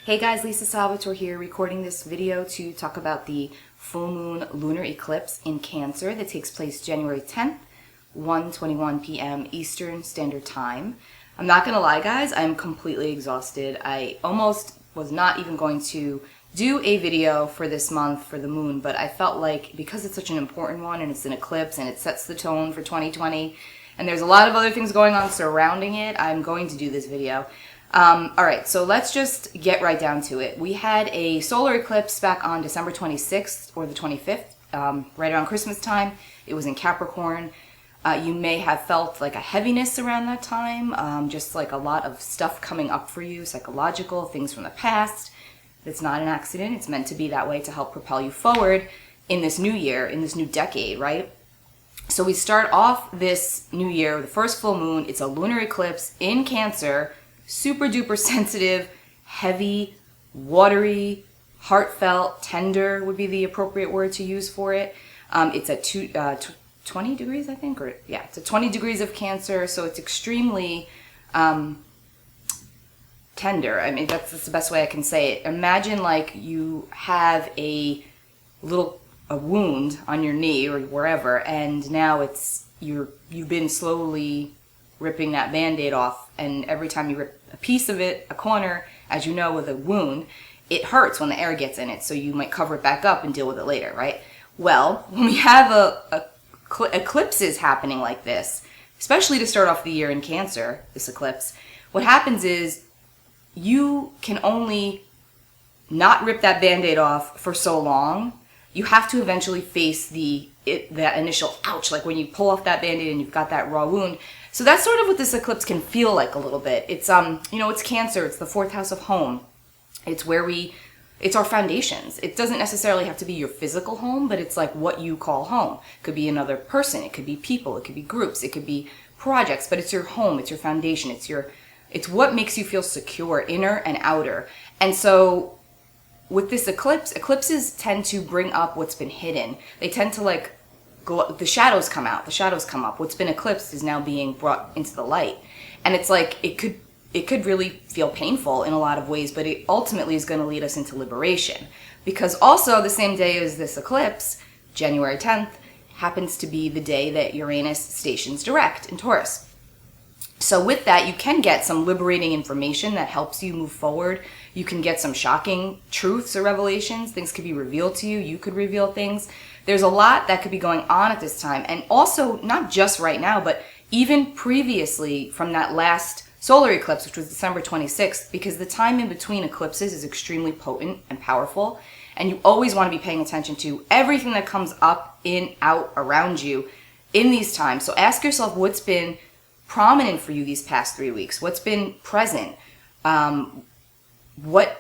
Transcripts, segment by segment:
Hey guys, Lisa Salvatore here, recording this video to talk about the full moon lunar eclipse in Cancer that takes place January 10th, 1:21 p.m. Eastern Standard Time. I'm not gonna lie guys, I'm completely exhausted. I almost was not even going to do a video for this month for the moon, but I felt like because it's such an important one and it's an eclipse and it sets the tone for 2020 and there's a lot of other things going on surrounding it, I'm going to do this video. Alright, so let's just get right down to it. We had a solar eclipse back on December 26th or the 25th, right around Christmas time. It was in Capricorn. You may have felt like a heaviness around that time, just like a lot of stuff coming up for you, psychological, things from the past. It's not an accident. It's meant to be that way to help propel you forward in this new year, in this new decade, right? So we start off this new year, the first full moon. It's a lunar eclipse in Cancer. Super duper sensitive, heavy, watery, heartfelt, tender would be the appropriate word to use for it. It's at 20 degrees, I think, or yeah, it's at 20 degrees of Cancer, so it's extremely tender. I mean, that's the best way I can say it. Imagine like you have a wound on your knee or wherever, and now you've been slowly ripping that band-aid off, and every time you rip a piece of it, a corner, as you know with a wound, it hurts when the air gets in it, so you might cover it back up and deal with it later, right? Well, when we have eclipses happening like this, especially to start off the year in Cancer, this eclipse, what happens is you can only not rip that band-aid off for so long. You have to eventually face that initial ouch, like when you pull off that band-aid and you've got that raw wound. So that's sort of what this eclipse can feel like a little bit. It's it's Cancer, it's the fourth house of home. It's where it's our foundations. It doesn't necessarily have to be your physical home, but it's like what you call home. It could be another person, it could be people, it could be groups, it could be projects, but it's your home, it's your foundation, it's what makes you feel secure, inner and outer. And so with this eclipse, eclipses tend to bring up what's been hidden. They tend to the shadows come out, the shadows come up. What's been eclipsed is now being brought into the light. And it's like, it could really feel painful in a lot of ways, but it ultimately is going to lead us into liberation. Because also the same day as this eclipse, January 10th, happens to be the day that Uranus stations direct in Taurus. So with that, you can get some liberating information that helps you move forward. You can get some shocking truths or revelations. Things could be revealed to you. You could reveal things. There's a lot that could be going on at this time. And also, not just right now, but even previously from that last solar eclipse, which was December 26th, because the time in between eclipses is extremely potent and powerful. And you always want to be paying attention to everything that comes up, in, out, around you in these times. So ask yourself what's been prominent for you these past 3 weeks. What's been present? What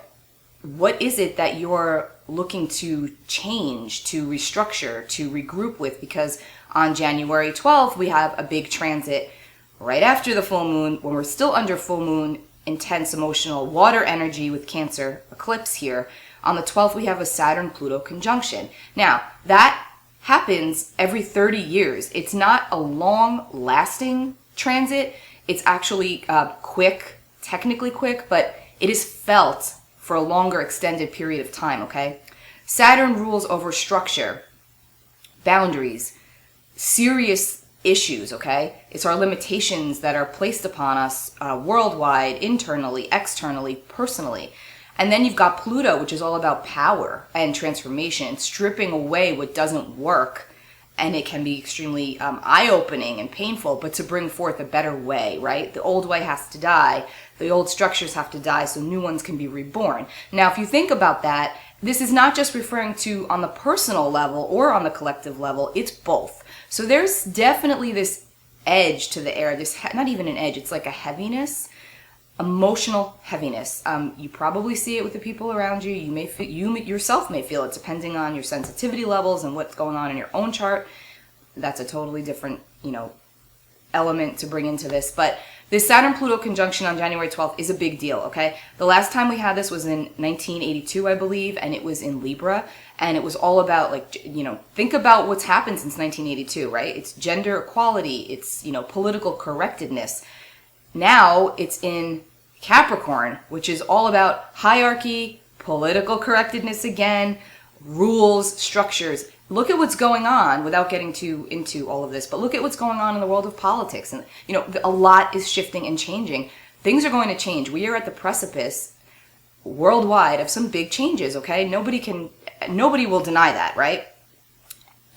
is it that you're looking to change, to restructure, to regroup with? Because on January 12th, we have a big transit right after the full moon, when we're still under full moon, intense emotional water energy with Cancer eclipse here. On the 12th, we have a Saturn-Pluto conjunction. Now, that happens every 30 years. It's not a long-lasting transit. It's actually quick, technically quick, but it is felt for a longer extended period of time, okay? Saturn rules over structure, boundaries, serious issues, okay? It's our limitations that are placed upon us worldwide, internally, externally, personally. And then you've got Pluto, which is all about power and transformation, stripping away what doesn't work. And it can be extremely eye-opening and painful, but to bring forth a better way, right? The old way has to die. The old structures have to die so new ones can be reborn. Now, if you think about that, this is not just referring to on the personal level or on the collective level. It's both. So there's definitely this edge to the air. Not even an edge. It's like a heaviness, emotional heaviness. You probably see it with the people around you. You yourself may feel it, depending on your sensitivity levels and what's going on in your own chart. That's a totally different, element to bring into this. But this Saturn-Pluto conjunction on January 12th is a big deal, okay? The last time we had this was in 1982, I believe, and it was in Libra. And it was all about, think about what's happened since 1982, right? It's gender equality. It's, political correctness. Now it's in Capricorn, which is all about hierarchy, political correctness again, rules, structures. Look at what's going on without getting too into all of this, but look at what's going on in the world of politics. And, you know, a lot is shifting and changing. Things are going to change. We are at the precipice worldwide of some big changes, okay? Nobody will deny that, right?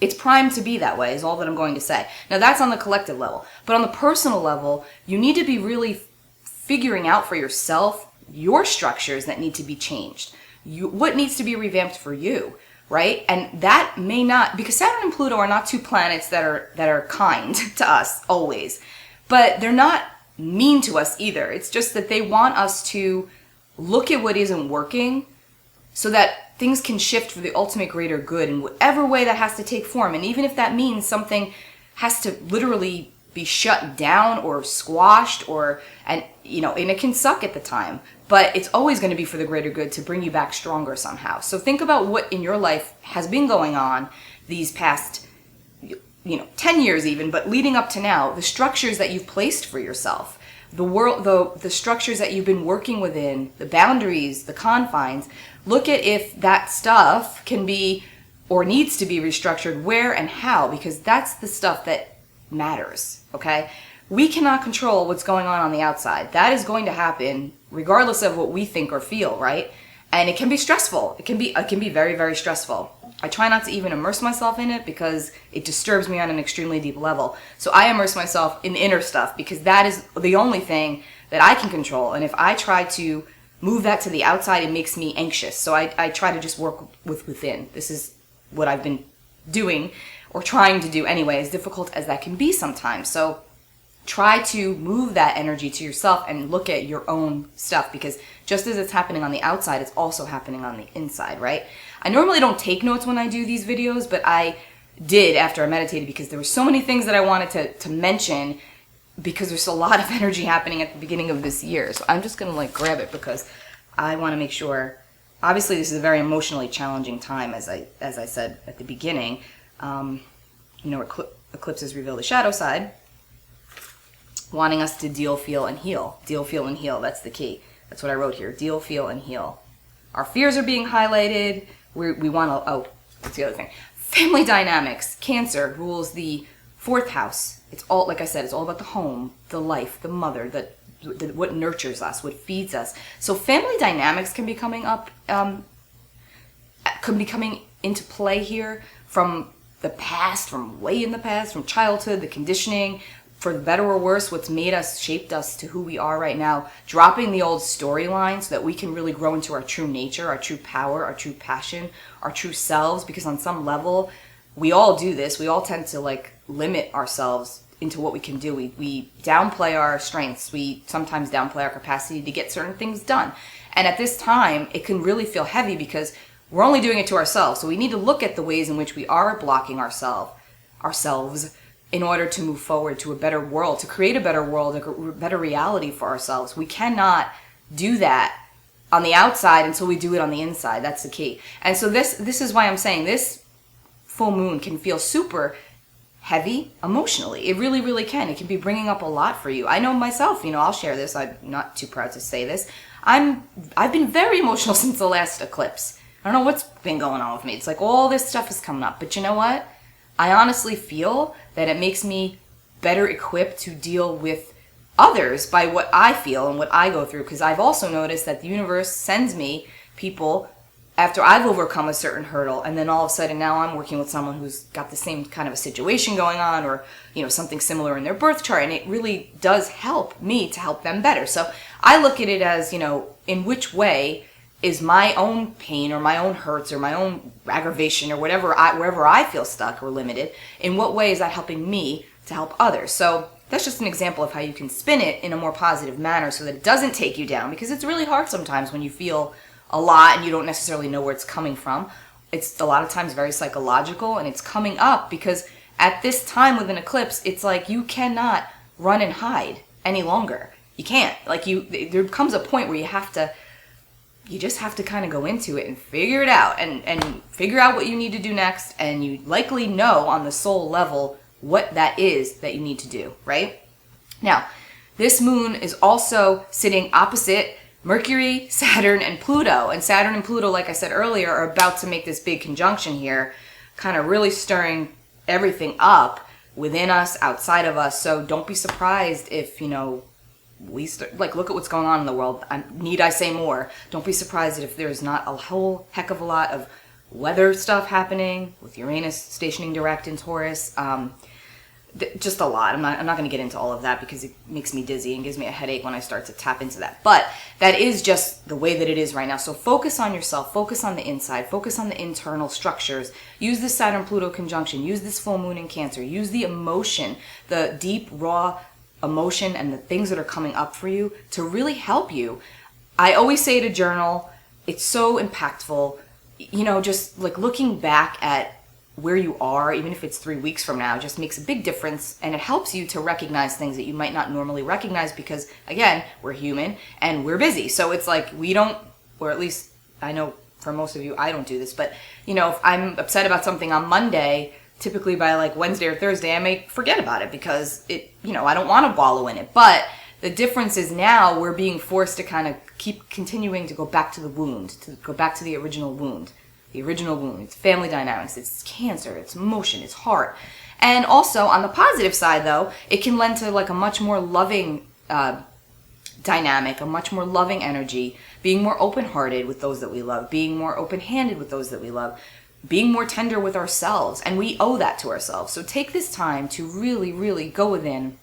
It's primed to be that way is all that I'm going to say. Now that's on the collective level. But on the personal level, you need to be really figuring out for yourself your structures that need to be changed. What needs to be revamped for you, right? And that may not, because Saturn and Pluto are not two planets that are kind to us always, but they're not mean to us either. It's just that they want us to look at what isn't working so that things can shift for the ultimate greater good in whatever way that has to take form. And even if that means something has to literally be shut down or squashed and it can suck at the time, but it's always going to be for the greater good to bring you back stronger somehow. So think about what in your life has been going on these past 10 years even, but leading up to now, the structures that you've placed for yourself, the world, the structures that you've been working within, the boundaries, the confines. Look at if that stuff can be or needs to be restructured, where and how, because that's the stuff that matters, okay? We cannot control what's going on the outside. That is going to happen regardless of what we think or feel, right? And it can be stressful. It can be very, very stressful. I try not to even immerse myself in it because it disturbs me on an extremely deep level. So I immerse myself in the inner stuff because that is the only thing that I can control. And if I try to move that to the outside, it makes me anxious. So I try to just work within. This is what I've been doing or trying to do anyway, as difficult as that can be sometimes. So try to move that energy to yourself and look at your own stuff, because just as it's happening on the outside, it's also happening on the inside, right? I normally don't take notes when I do these videos, but I did after I meditated because there were so many things that I wanted to mention, because there's a lot of energy happening at the beginning of this year. So I'm just going to grab it because I want to make sure. Obviously, this is a very emotionally challenging time, as I said at the beginning. Eclipses reveal the shadow side, wanting us to deal, feel, and heal. Deal, feel, and heal. That's the key. That's what I wrote here. Deal, feel, and heal. Our fears are being highlighted. We want to, that's the other thing. Family dynamics. Cancer rules the 4th house. It's all, like I said, it's all about the home, the life, the mother, what nurtures us, what feeds us. So family dynamics can be coming up, could be coming into play here from the past, from way in the past, from childhood, the conditioning, for the better or worse, what's made us, shaped us to who we are right now, dropping the old storyline so that we can really grow into our true nature, our true power, our true passion, our true selves, because on some level, we all do this. We all tend to limit ourselves into what we can do. We downplay our strengths. We sometimes downplay our capacity to get certain things done. And at this time, it can really feel heavy because we're only doing it to ourselves. So we need to look at the ways in which we are blocking ourselves in order to move forward to a better world, to create a better world, a better reality for ourselves. We cannot do that on the outside until we do it on the inside. That's the key. And so this is why I'm saying this full moon can feel super heavy emotionally. It really, really can. It can be bringing up a lot for you. I know myself, I'll share this. I'm not too proud to say this. I've been very emotional since the last eclipse. I don't know what's been going on with me. It's like all this stuff is coming up. But you know what? I honestly feel that it makes me better equipped to deal with others by what I feel and what I go through. Because I've also noticed that the universe sends me people after I've overcome a certain hurdle, and then all of a sudden now I'm working with someone who's got the same kind of a situation going on, or something similar in their birth chart, and it really does help me to help them better. So I look at it as, in which way is my own pain or my own hurts or my own aggravation or wherever I feel stuck or limited, in what way is that helping me to help others? So that's just an example of how you can spin it in a more positive manner so that it doesn't take you down, because it's really hard sometimes when you feel a lot and you don't necessarily know where it's coming from. It's a lot of times very psychological, and it's coming up because at this time with an eclipse, it's like you cannot run and hide any longer. You can't. There comes a point where you just have to kind of go into it and figure it out and figure out what you need to do next, and you likely know on the soul level what that is that you need to do, right? Now, This moon is also sitting opposite Mercury, Saturn, and Pluto. And Saturn and Pluto, like I said earlier, are about to make this big conjunction here, kind of really stirring everything up within us, outside of us. So don't be surprised if, you know, we start, like, look at what's going on in the world. Need I say more? Don't be surprised if there's not a whole heck of a lot of weather stuff happening with Uranus stationing direct in Taurus. Just a lot. I'm not going to get into all of that because it makes me dizzy and gives me a headache when I start to tap into that. But that is just the way that it is right now. So focus on yourself, focus on the inside, focus on the internal structures. Use this Saturn-Pluto conjunction, use this full moon in Cancer, use the emotion, the deep, raw emotion and the things that are coming up for you to really help you. I always say to journal. It's so impactful. You know, just like looking back at where you are, even if it's 3 weeks from now, just makes a big difference, and it helps you to recognize things that you might not normally recognize because, again, we're human and we're busy. So it's like we don't, or at least I know for most of you, I don't do this, but, you know, if I'm upset about something on Monday, typically by like Wednesday or Thursday, I may forget about it because it, you know, I don't want to wallow in it. But the difference is now we're being forced to kind of keep continuing to go back to the wound, to go back to the original wound. The original wound. It's family dynamics. It's Cancer. It's emotion. It's heart. And also on the positive side, though, it can lend to like a much more loving dynamic, a much more loving energy, being more open-hearted with those that we love, being more open-handed with those that we love, being more tender with ourselves. And we owe that to ourselves. So take this time to really, really go within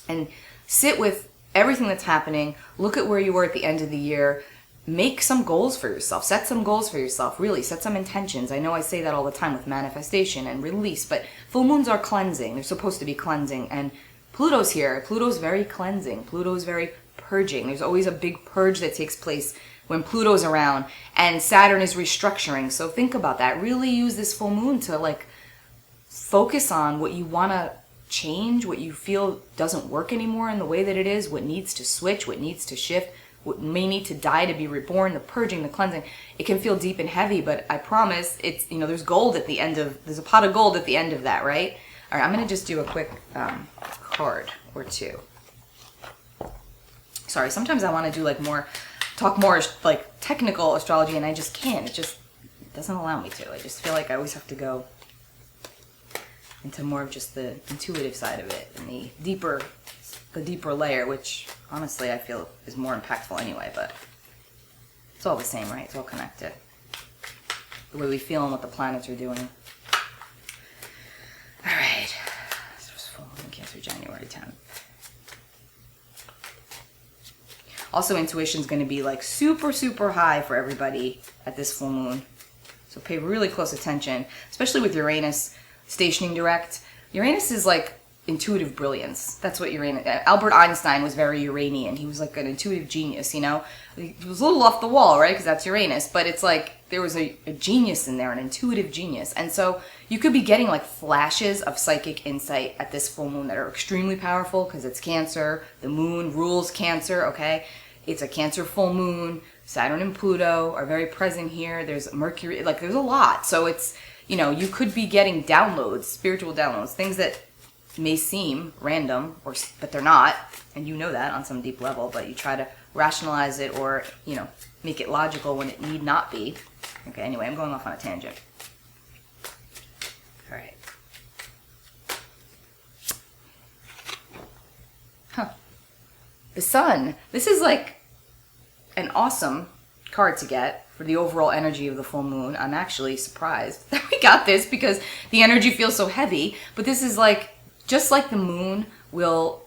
and sit with everything that's happening. Look at where you were at the end of the year. Make some goals for yourself. Set some goals for yourself. Really, set some intentions. I know I say that all the time with manifestation and release, but full moons are cleansing. They're supposed to be cleansing. And Pluto's here. Pluto's very cleansing. Pluto's very purging. There's always a big purge that takes place when Pluto's around. And Saturn is restructuring. So think about that. Really use this full moon to like focus on what you want to change, what you feel doesn't work anymore in the way that it is, what needs to switch, what needs to shift, what may need to die to be reborn, the purging, the cleansing. It can feel deep and heavy, but I promise it's, you know, there's gold at the end of, there's a pot of gold at the end of that, right? All right, I'm going to just do a quick card or two. Sorry, sometimes I want to do like more, talk more like technical astrology and I just can't. It just doesn't allow me to. I just feel like I always have to go into more of just the intuitive side of it and the deeper layer, which honestly I feel is more impactful anyway, but it's all the same, right? It's all connected. The way we feel and what the planets are doing. All right. This was full moon in Cancer, January 10th. Also, intuition's going to be like super, super high for everybody at this full moon. So pay really close attention, especially with Uranus stationing direct. Uranus is like intuitive brilliance. That's what Uranus... Albert Einstein was very Uranian. He was like an intuitive genius, you know? He was a little off the wall, right? Because that's Uranus. But it's like there was a genius in there, an intuitive genius. And so you could be getting like flashes of psychic insight at this full moon that are extremely powerful because it's Cancer. The moon rules Cancer, okay? It's a Cancer full moon. Saturn and Pluto are very present here. There's Mercury. Like there's a lot. So it's, you know, you could be getting downloads, spiritual downloads, things that may seem random, but they're not, and you know that on some deep level, but you try to rationalize it or, you know, make it logical when it need not be. Okay, anyway, I'm going off on a tangent. All right. The Sun. This is like an awesome card to get for the overall energy of the full moon. I'm actually surprised that we got this because the energy feels so heavy, but this is like, just like the moon will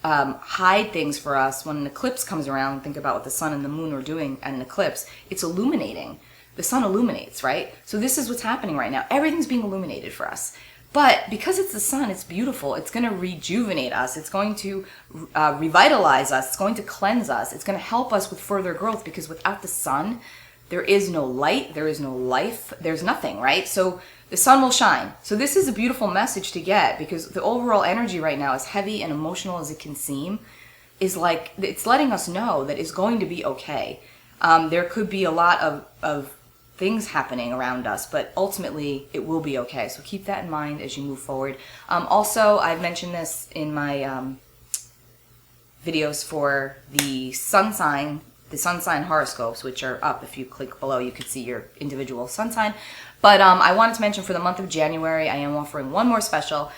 hide things for us when an eclipse comes around. Think about what the sun and the moon are doing at an eclipse. It's illuminating. The sun illuminates, right? So this is what's happening right now. Everything's being illuminated for us. But because it's the sun, it's beautiful. It's going to rejuvenate us. It's going to revitalize us. It's going to cleanse us. It's going to help us with further growth because without the sun, there is no light. There is no life. There's nothing, right? So the sun will shine. So this is a beautiful message to get because the overall energy right now, as heavy and emotional as it can seem, is like, it's letting us know that it's going to be okay. There could be a lot of things happening around us, but ultimately it will be okay. So keep that in mind as you move forward. Also, I've mentioned this in my videos for the sun sign horoscopes, which are up. If you click below, you can see your individual sun sign. But I wanted to mention for the month of January, I am offering one more special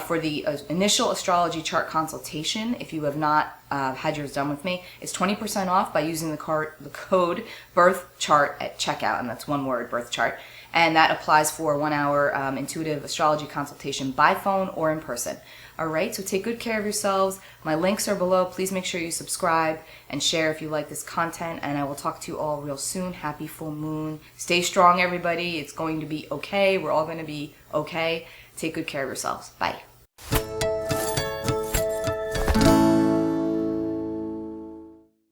for the initial astrology chart consultation. If you have not had yours done with me, it's 20% off by using the code birth chart at checkout, and that's one word, birth chart. And that applies for a 1 hour intuitive astrology consultation by phone or in person. All right, so take good care of yourselves. My links are below. Please make sure you subscribe and share if you like this content, and I will talk to you all real soon. Happy full moon. Stay strong, everybody. It's going to be okay. We're all going to be okay. Take good care of yourselves. Bye.